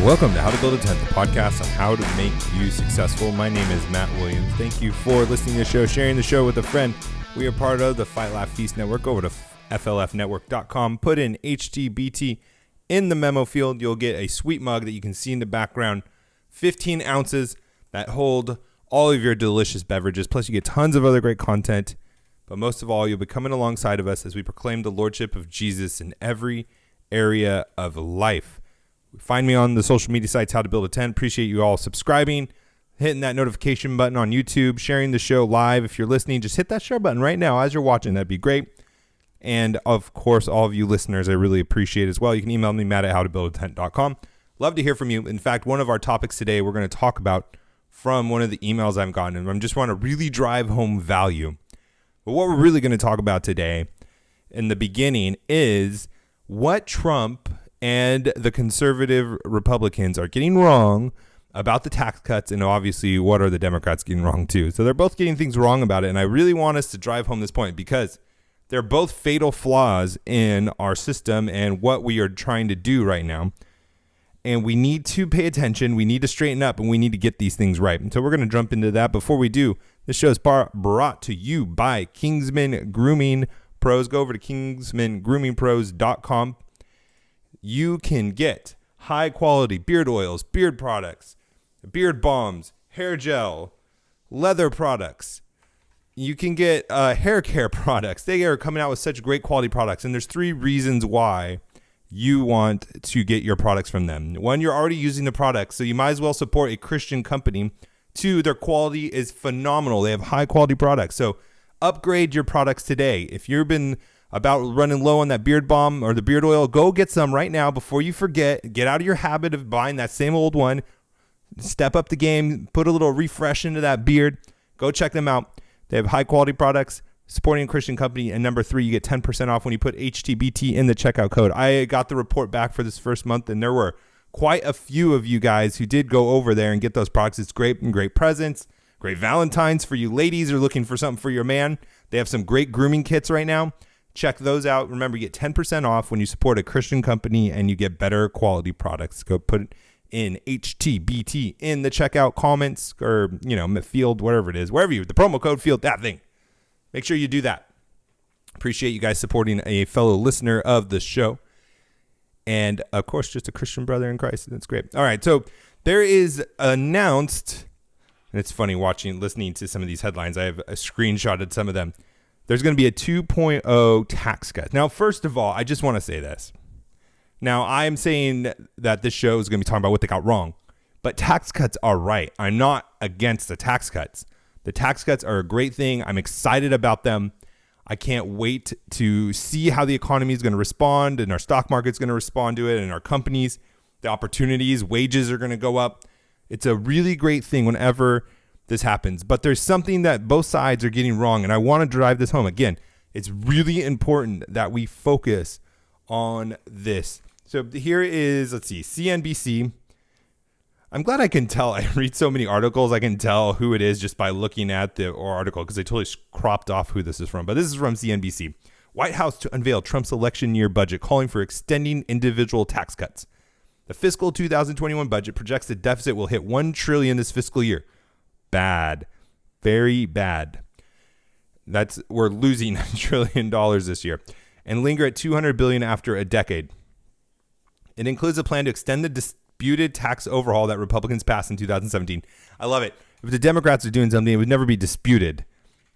Welcome to How to Build a Tent, the podcast on how to make you successful. My name is Matt Williams. Thank you for listening to the show, sharing the show with a friend. We are part of the Fight Laugh Feast Network. Go over to flfnetwork.com. Put in HTBT in the memo field. You'll get a sweet mug that you can see in the background. 15 ounces that hold all of your delicious beverages. Plus, you get tons of other great content. But most of all, you'll be coming alongside of us as we proclaim the Lordship of Jesus in every area of life. Find me on the social media sites, How to Build a Tent. Appreciate you all subscribing, hitting that notification button on YouTube, sharing the show live. If you're listening, just hit that share button right now as you're watching. That'd be great. And, of course, all of you listeners, I really appreciate as well. You can email me, matt@howtobuildatent.com. Love to hear from you. In fact, one of our topics today we're going to talk about from one of the emails I've gotten, and I just want to really drive home value. But what we're really going to talk about today in the beginning is what Trump and the conservative Republicans are getting wrong about the tax cuts, and obviously what are the Democrats getting wrong too. So they're both getting things wrong about it, and I really want us to drive home this point because they're both fatal flaws in our system and what we are trying to do right now. And we need to pay attention, we need to straighten up, and we need to get these things right. And so we're going to jump into that. Before we do, this show is brought to you by Kingsman Grooming Pros. Go over to kingsmangroomingpros.com. You can get high quality beard oils, beard products, beard balms, hair gel, leather products. You can get hair care products. They are coming out with such great quality products. And there's 3 reasons why you want to get your products from them. 1, you're already using the products, so you might as well support a Christian company. 2, their quality is phenomenal. They have high quality products. So upgrade your products today. If you've been about running low on that beard balm or the beard oil, go get some right now before you forget. Get out of your habit of buying that same old one. Step up the game. Put a little refresh into that beard. Go check them out. They have high quality products, supporting a Christian company. And number 3, you get 10% off when you put HTBT in the checkout code. I got the report back for this first month, and there were quite a few of you guys who did go over there and get those products. It's great and great presents. Great Valentine's for you ladies who are looking for something for your man. They have some great grooming kits right now. Check those out. Remember, you get 10% off when you support a Christian company and you get better quality products. Go put in HTBT in the checkout comments or, field, whatever it is, wherever the promo code field, that thing. Make sure you do that. Appreciate you guys supporting a fellow listener of the show. And, of course, just a Christian brother in Christ. That's great. All right. So there is announced, and it's funny listening to some of these headlines. I have screenshotted some of them. There's going to be a 2.0 tax cut. Now, first of all, I just want to say this. Now, I'm saying that this show is going to be talking about what they got wrong, but tax cuts are right. I'm not against the tax cuts. The tax cuts are a great thing. I'm excited about them. I can't wait to see how the economy is going to respond and our stock market's going to respond to it and our companies, the opportunities, wages are going to go up. It's a really great thing whenever this happens, but there's something that both sides are getting wrong, and I want to drive this home. Again, it's really important that we focus on this. So here is, CNBC. I'm glad I can tell. I read so many articles, I can tell who it is just by looking at the article because they totally cropped off who this is from. But this is from CNBC. White House to unveil Trump's election year budget, calling for extending individual tax cuts. The fiscal 2021 budget projects the deficit will hit $1 trillion this fiscal year. Bad, very bad. We're losing $1 trillion this year and linger at $200 billion after a decade. It includes a plan to extend the disputed tax overhaul that Republicans passed in 2017. I love it. If the Democrats are doing something, it would never be disputed.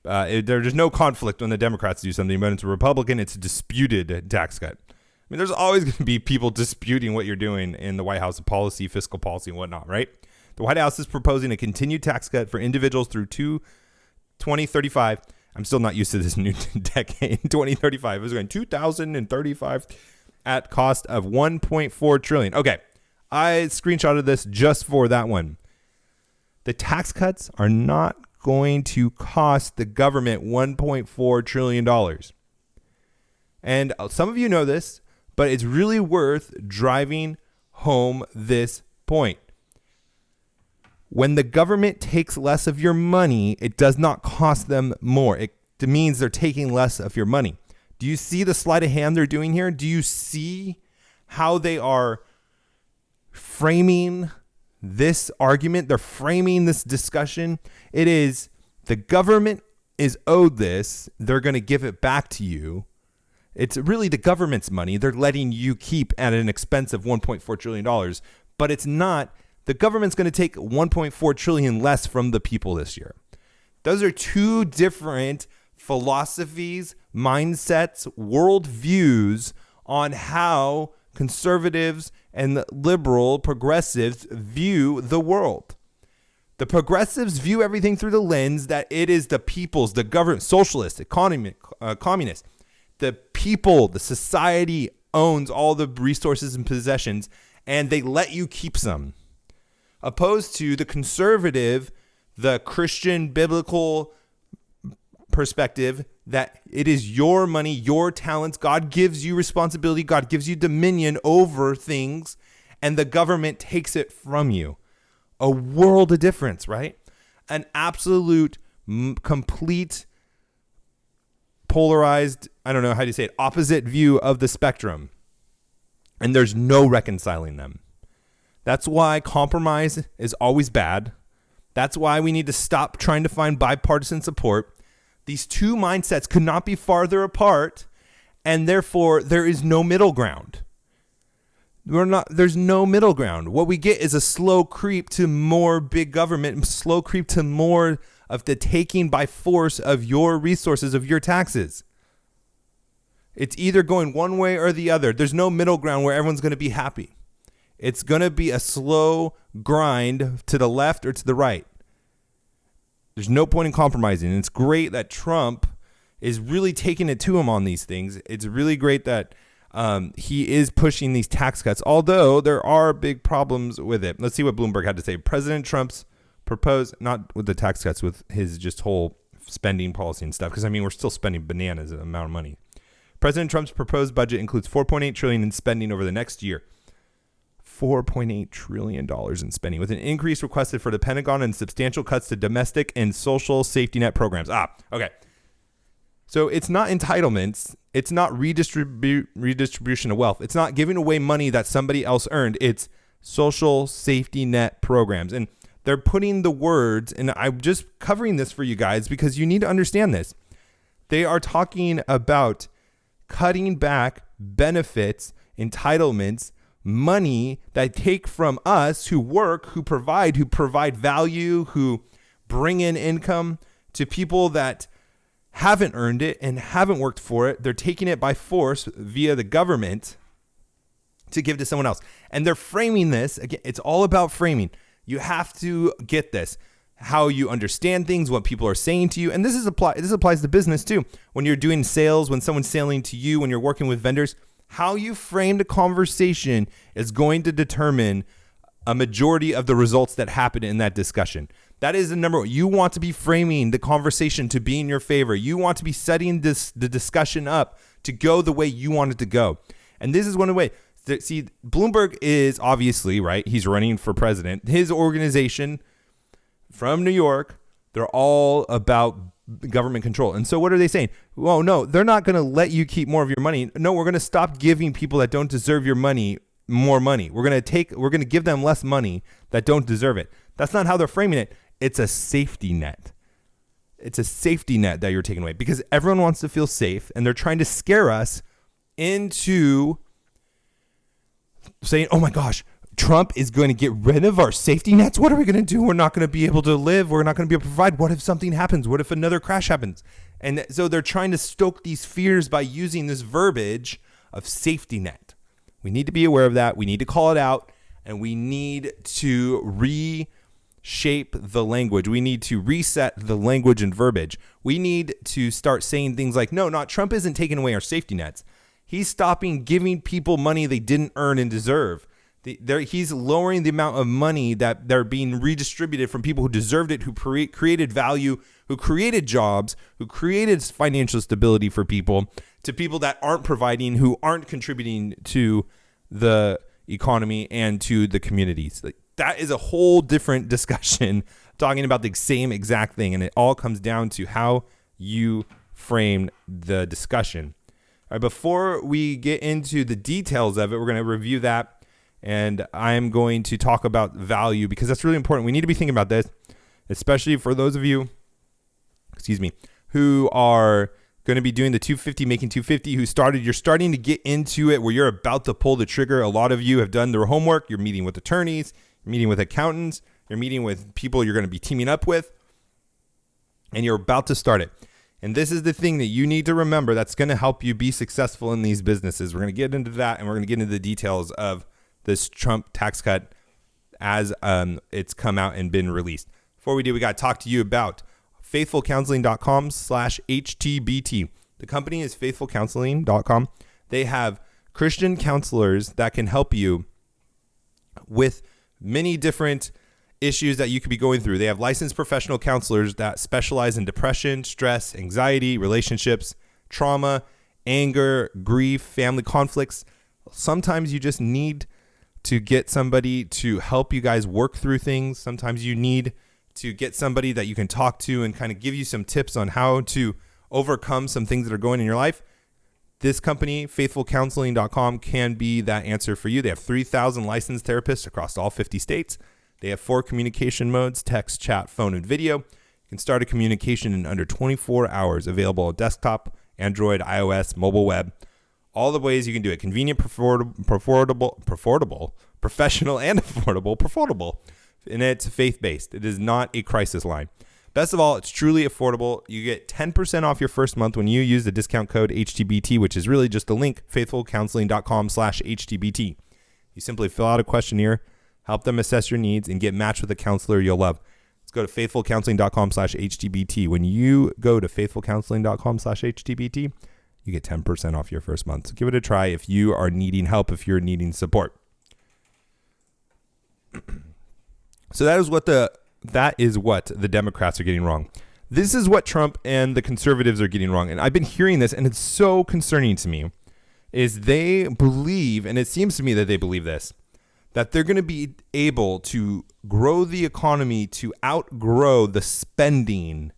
There's no conflict when the Democrats do something, but it's a Republican, it's a disputed tax cut. I mean, there's always going to be people disputing what you're doing in the White House policy, fiscal policy, and whatnot, right? The White House is proposing a continued tax cut for individuals through 2035. I'm still not used to this new decade. 2035 is going 2035 at cost of $1.4 trillion. Okay, I screenshotted this just for that one. The tax cuts are not going to cost the government $1.4 trillion. And some of you know this, but it's really worth driving home this point. When the government takes less of your money, it does not cost them more. It means they're taking less of your money. Do you see the sleight of hand they're doing here? Do you see how they are framing this argument. They're framing this discussion. It is the government is owed this. They're going to give it back to you. It's really the government's money. They're letting you keep at an expense of $1.4 trillion, but it's not. The government's going to take $1.4 trillion less from the people this year. Those are two different philosophies, mindsets, worldviews on how conservatives and liberal progressives view the world. The progressives view everything through the lens that it is the people's, the government, socialist, communist. The people, the society owns all the resources and possessions, and they let you keep some. Opposed to the conservative, the Christian, biblical perspective that it is your money, your talents. God gives you responsibility. God gives you dominion over things, and the government takes it from you. A world of difference, right? An absolute, complete, polarized, I don't know how to say it, opposite view of the spectrum. And there's no reconciling them. That's why compromise is always bad. That's why we need to stop trying to find bipartisan support. These two mindsets could not be farther apart, and therefore there is no middle ground. There's no middle ground. What we get is a slow creep to more big government, slow creep to more of the taking by force of your resources, of your taxes. It's either going one way or the other. There's no middle ground where everyone's going to be happy. It's going to be a slow grind to the left or to the right. There's no point in compromising. And it's great that Trump is really taking it to him on these things. It's really great that he is pushing these tax cuts, although there are big problems with it. Let's see what Bloomberg had to say. President Trump's proposed, not with the tax cuts, with his just whole spending policy and stuff, because, I mean, we're still spending bananas amount of money. President Trump's proposed budget includes $4.8 trillion in spending over the next year. $4.8 trillion in spending, with an increase requested for the Pentagon and substantial cuts to domestic and social safety net programs. Okay. So it's not entitlements. It's not redistribution of wealth. It's not giving away money that somebody else earned. It's social safety net programs. And they're putting the words, and I'm just covering this for you guys because you need to understand this. They are talking about cutting back benefits, entitlements, money that take from us who work, who provide value, who bring in income to people that haven't earned it and haven't worked for it. They're taking it by force via the government to give to someone else. And they're framing this. Again, it's all about framing. You have to get this, how you understand things, what people are saying to you. And this applies to business too. When you're doing sales, when someone's selling to you, when you're working with vendors, how you frame the conversation is going to determine a majority of the results that happen in that discussion. That is the number one. You want to be framing the conversation to be in your favor. You want to be setting the discussion up to go the way you want it to go. And this is one of the ways. See, Bloomberg is obviously, right, he's running for president. His organization from New York, they're all about government control. And so what are they saying? Well, no, they're not going to let you keep more of your money. No, we're going to stop giving people that don't deserve your money more money. We're going to give them less money that don't deserve it. That's not how they're framing it. It's a safety net. It's a safety net that you're taking away because everyone wants to feel safe, and they're trying to scare us into saying, oh my gosh, Trump is going to get rid of our safety nets. What are we going to do? We're not going to be able to live. We're not going to be able to provide. What if something happens? What if another crash happens? And so they're trying to stoke these fears by using this verbiage of safety net. We need to be aware of that. We need to call it out, and we need to reshape the language. We need to reset the language and verbiage. We need to start saying things like, no, not Trump isn't taking away our safety nets. He's stopping giving people money they didn't earn and deserve. He's lowering the amount of money that they're being redistributed from people who deserved it, who created value, who created jobs, who created financial stability for people, to people that aren't providing, who aren't contributing to the economy and to the communities. Like, that is a whole different discussion, talking about the same exact thing. And it all comes down to how you frame the discussion. All right, before we get into the details of it, we're going to review that. And I'm going to talk about value because that's really important. We need to be thinking about this, especially for those of you, who are going to be doing the 250, making 250, you're starting to get into it where you're about to pull the trigger. A lot of you have done their homework. You're meeting with attorneys, you're meeting with accountants, you're meeting with people you're going to be teaming up with, and you're about to start it. And this is the thing that you need to remember that's going to help you be successful in these businesses. We're going to get into that, and we're going to get into the details of this Trump tax cut as it's come out and been released. Before we do, we got to talk to you about faithfulcounseling.com/HTBT. The company is faithfulcounseling.com. They have Christian counselors that can help you with many different issues that you could be going through. They have licensed professional counselors that specialize in depression, stress, anxiety, relationships, trauma, anger, grief, family conflicts. Sometimes you just need to get somebody to help you guys work through things. Sometimes you need to get somebody that you can talk to and kind of give you some tips on how to overcome some things that are going in your life. This company, faithfulcounseling.com, can be that answer for you. They have 3,000 licensed therapists across all 50 states. They have 4 communication modes: text, chat, phone, and video. You can start a communication in under 24 hours, available on desktop, Android, iOS, mobile web. All the ways you can do it: convenient, profitable, professional, and affordable. And it's faith-based. It is not a crisis line. Best of all, it's truly affordable. You get 10% off your first month when you use the discount code HTBT, which is really just the link, faithfulcounseling.com/HTBT. You simply fill out a questionnaire, help them assess your needs, and get matched with a counselor you'll love. Let's go to faithfulcounseling.com/HTBT. When you go to faithfulcounseling.com/HTBT, you get 10% off your first month. So give it a try if you are needing help, if you're needing support. So that is what the Democrats are getting wrong. This is what Trump and the conservatives are getting wrong. And I've been hearing this, and it's so concerning to me, is they believe, and it seems to me that they believe this, that they're going to be able to grow the economy to outgrow the spending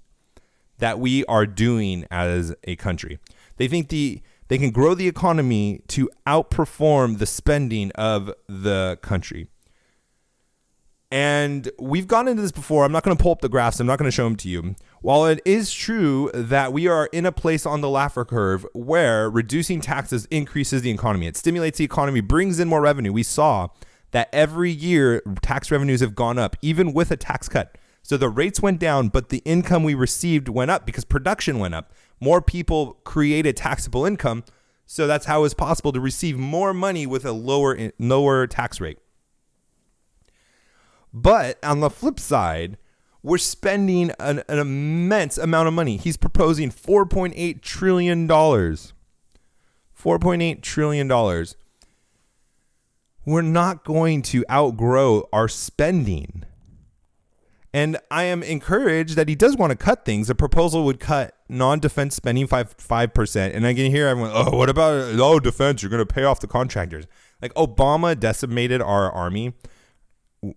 that we are doing as a country. They think they can grow the economy to outperform the spending of the country. And we've gone into this before. I'm not going to pull up the graphs. I'm not going to show them to you. While it is true that we are in a place on the Laffer curve where reducing taxes increases the economy, it stimulates the economy, brings in more revenue. We saw that every year tax revenues have gone up, even with a tax cut. So the rates went down, but the income we received went up because production went up. More people created taxable income. So that's how it's possible to receive more money with a lower tax rate. But on the flip side, we're spending an immense amount of money. He's proposing $4.8 trillion. $4.8 trillion. We're not going to outgrow our spending. And I am encouraged that he does want to cut things. The proposal would cut non-defense spending 5%. And I can hear everyone, what about defense? You're going to pay off the contractors. Like, Obama decimated our army,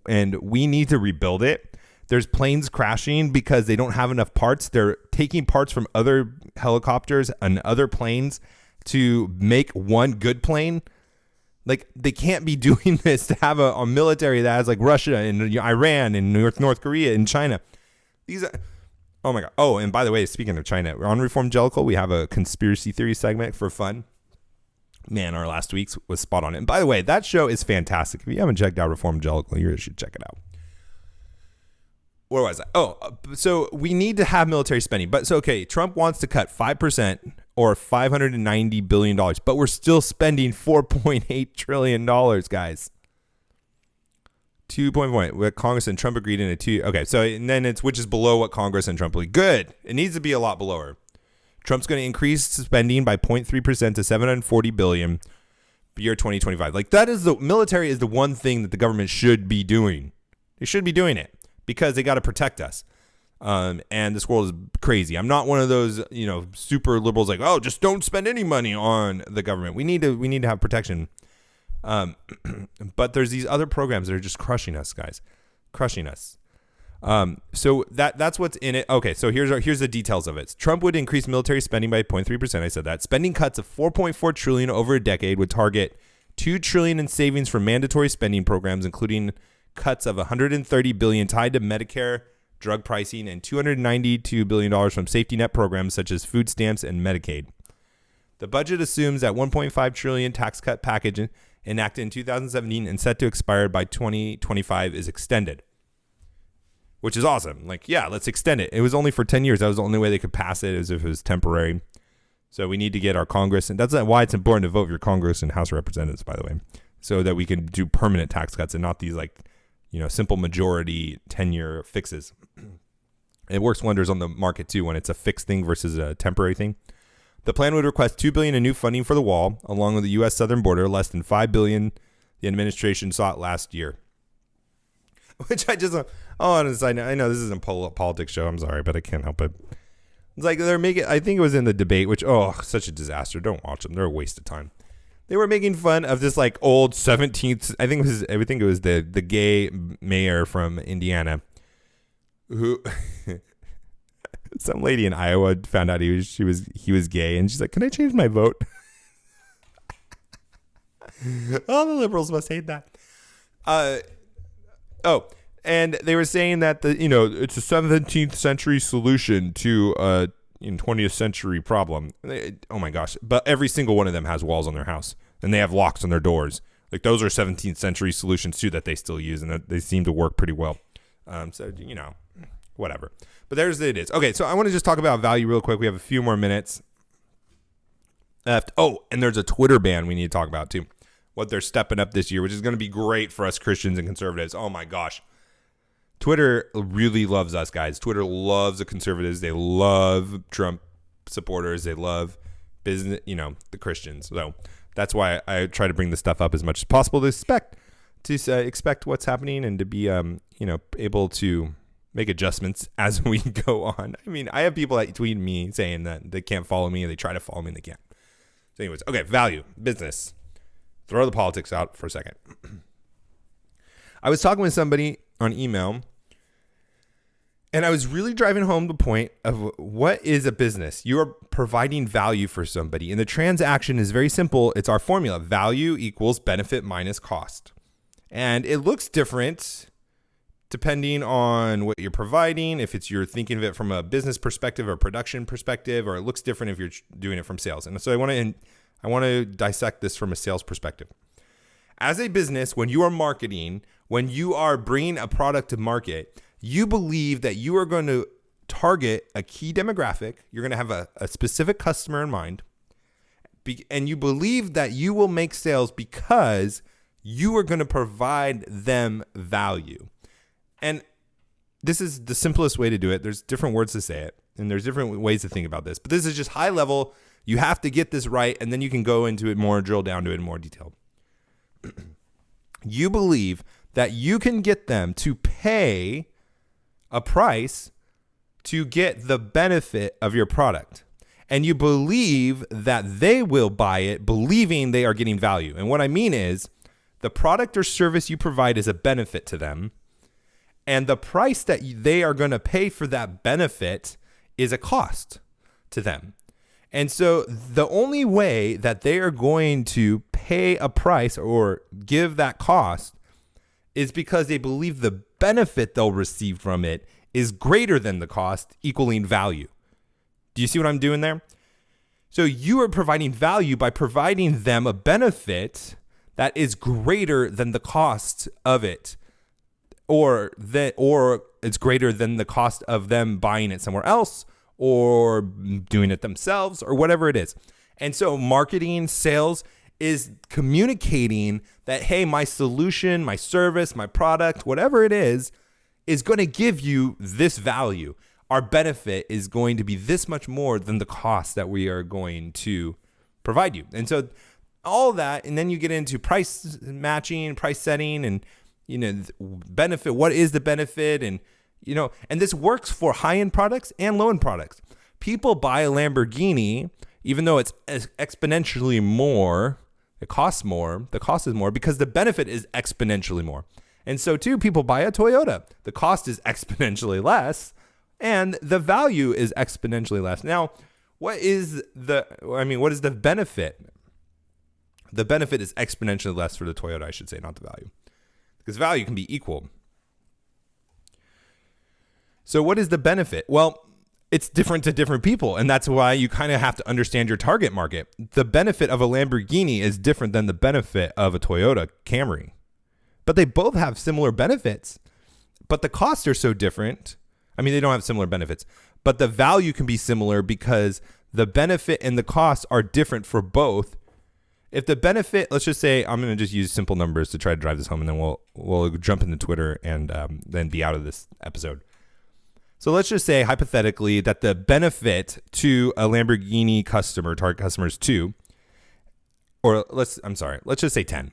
and we need to rebuild it. There's planes crashing because they don't have enough parts. They're taking parts from other helicopters and other planes to make one good plane. Like, they can't be doing this to have a military that has like Russia and Iran and North Korea and China. These are, oh my God. Oh, and by the way, speaking of China, we're on Reformgelical. We have a conspiracy theory segment for fun. Man, our last week's was spot on. And by the way, that show is fantastic. If you haven't checked out Reformgelical, you should check it out. Where was I? So we need to have military spending. But so, okay, Trump wants to cut 5% or $590 billion. But we're still spending $4.8 trillion, guys. 2.1. What Congress and Trump agreed in a 2. Okay, so and then which is below what Congress and Trump agreed. Good. It needs to be a lot below. Trump's going to increase spending by 0.3% to $740 billion year 2025. Like, that is the military is the one thing that the government should be doing. They should be doing it because they got to protect us. And this world is crazy. I'm not one of those, super liberals like, just don't spend any money on the government. We need to have protection. But there's these other programs that are just crushing us, guys, crushing us. So that's what's in it. Okay, so here's the details of it. Trump would increase military spending by 0.3%. I said that. Spending cuts of $4.4 trillion over a decade would target $2 trillion in savings from mandatory spending programs, including cuts of $130 billion tied to Medicare drug pricing and $292 billion from safety net programs such as food stamps and Medicaid. The budget assumes that $1.5 trillion tax cut package enacted in 2017 and set to expire by 2025 is extended, which is awesome. Like, yeah, let's extend it. It was only for 10 years. That was the only way they could pass it, as if it was temporary. So we need to get our Congress, and that's why it's important to vote for your Congress and House of Representatives, by the way, so that we can do permanent tax cuts and not these simple majority 10-year fixes. It works wonders on the market too when it's a fixed thing versus a temporary thing. The plan would request $2 billion in new funding for the wall, along with the U.S. southern border, less than $5 billion the administration sought last year. Which I just, on a side note, I know this isn't a politics show. I'm sorry, but I can't help it. It's like they're making, I think it was in the debate, which, such a disaster. Don't watch them. They're a waste of time. They were making fun of this old 17th, I think it was the gay mayor from Indiana who, some lady in Iowa found out he was gay, and she's like, "Can I change my vote?" Oh, the liberals must hate that. And they were saying that it's a 17th century solution to a 20th century problem. Oh my gosh! But every single one of them has walls on their house, and they have locks on their doors. Like, those are 17th century solutions too that they still use, and that they seem to work pretty well. So whatever. But it is. Okay, so I want to just talk about value real quick. We have a few more minutes left. Oh, and there's a Twitter ban we need to talk about too. What they're stepping up this year, which is going to be great for us Christians and conservatives. Oh my gosh. Twitter really loves us, guys. Twitter loves the conservatives. They love Trump supporters. They love business, the Christians. So that's why I try to bring this stuff up as much as possible to expect what's happening and to be, able to make adjustments as we go on. I mean, I have people that tweet me saying that they can't follow me, and they try to follow me and they can't. So anyways, okay, value, business. Throw the politics out for a second. I was talking with somebody on email, and I was really driving home the point of what is a business. You are providing value for somebody, and the transaction is very simple. It's our formula. Value equals benefit minus cost. And it looks different depending on what you're providing, if you're thinking of it from a business perspective or production perspective, or it looks different if you're doing it from sales. And so I want to dissect this from a sales perspective. As a business, when you are marketing, when you are bringing a product to market, you believe that you are going to target a key demographic. You're going to have a specific customer in mind, and you believe that you will make sales because you are going to provide them value. And this is the simplest way to do it. There's different words to say it, and there's different ways to think about this. But this is just high level. You have to get this right, and then you can go into it more, drill down to it in more detail. You believe that you can get them to pay a price to get the benefit of your product. And you believe that they will buy it, believing they are getting value. And what I mean is, the product or service you provide is a benefit to them, and the price that they are going to pay for that benefit is a cost to them. And so the only way that they are going to pay a price or give that cost is because they believe the benefit they'll receive from it is greater than the cost, equaling value. Do you see what I'm doing there? So you are providing value by providing them a benefit that is greater than the cost of it, or it's greater than the cost of them buying it somewhere else or doing it themselves or whatever it is. And so marketing, sales is communicating that, hey, my solution, my service, my product, whatever it is going to give you this value. Our benefit is going to be this much more than the cost that we are going to provide you. And so all that, and then you get into price matching, price setting, and benefit. What is the benefit? And and this works for high-end products and low-end products. People buy a Lamborghini, even though it's exponentially more, it costs more, the cost is more because the benefit is exponentially more. And so too, people buy a Toyota. The cost is exponentially less and the value is exponentially less. Now, what is the benefit? The benefit is exponentially less for the Toyota, I should say, not the value. Because value can be equal. So what is the benefit? Well, it's different to different people, and that's why you kind of have to understand your target market. The benefit of a Lamborghini is different than the benefit of a Toyota Camry. But they both have similar benefits, but the costs are so different. I mean, they don't have similar benefits, but the value can be similar because the benefit and the costs are different for both. If the benefit, let's just say, I'm going to just use simple numbers to try to drive this home, and then we'll jump into Twitter and then be out of this episode. So let's just say hypothetically that the benefit to a Lamborghini customer, target customers 2, or let's just say 10,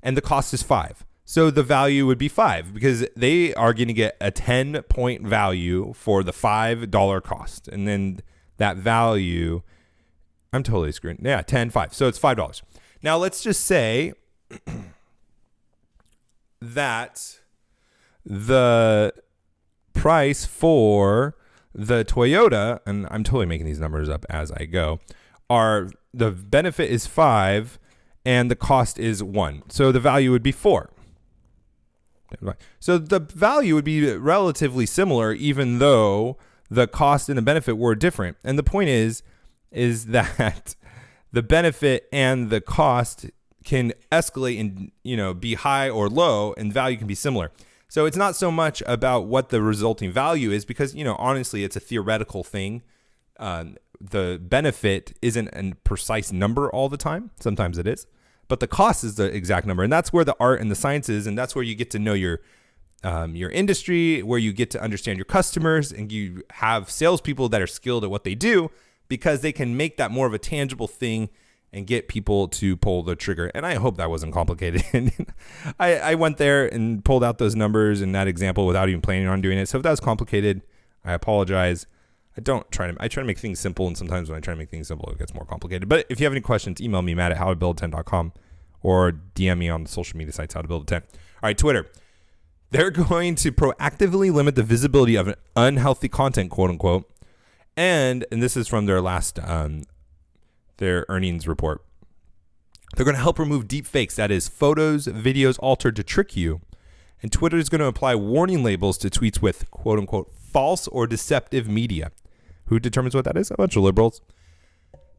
and the cost is 5. So the value would be 5 because they are going to get a 10-point value for the $5 cost. And then that value, I'm totally screwing. Yeah, 10, 5. So it's $5. Now let's just say that the price for the Toyota, and I'm totally making these numbers up as I go, the benefit is 5 and the cost is 1. So the value would be 4. So the value would be relatively similar even though the cost and the benefit were different. And the point is that the benefit and the cost can escalate and be high or low, and value can be similar. So it's not so much about what the resulting value is because, honestly, it's a theoretical thing. The benefit isn't a precise number all the time. Sometimes it is. But the cost is the exact number. And that's where the art and the science is. And that's where you get to know your industry, where you get to understand your customers, and you have salespeople that are skilled at what they do because they can make that more of a tangible thing and get people to pull the trigger. And I hope that wasn't complicated. I went there and pulled out those numbers in that example without even planning on doing it. So if that was complicated, I apologize. I try to make things simple, and sometimes when I try to make things simple, it gets more complicated. But if you have any questions, email me, Matt at howtobuild10.com, or DM me on the social media sites, howtobuild10. All right, Twitter. They're going to proactively limit the visibility of unhealthy content, quote unquote. And this is from their last their earnings report. They're going to help remove deep fakes, that is, photos, videos altered to trick you. And Twitter is going to apply warning labels to tweets with, quote unquote, false or deceptive media. Who determines what that is? A bunch of liberals.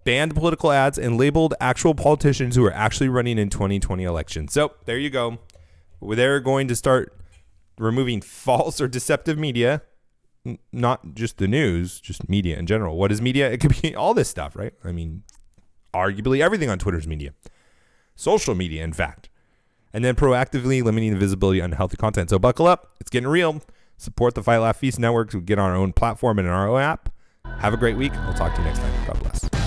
Banned political ads and labeled actual politicians who are actually running in 2020 elections. So there you go. They're going to start removing false or deceptive media. Not just the news, just media in general. What is media? It could be all this stuff, right? I mean, arguably everything on Twitter is media. Social media, in fact. And then proactively limiting the visibility of unhealthy content. So buckle up. It's getting real. Support the Fight Laugh Feast Network to get on our own platform and in our own app. Have a great week. We'll talk to you next time. God bless.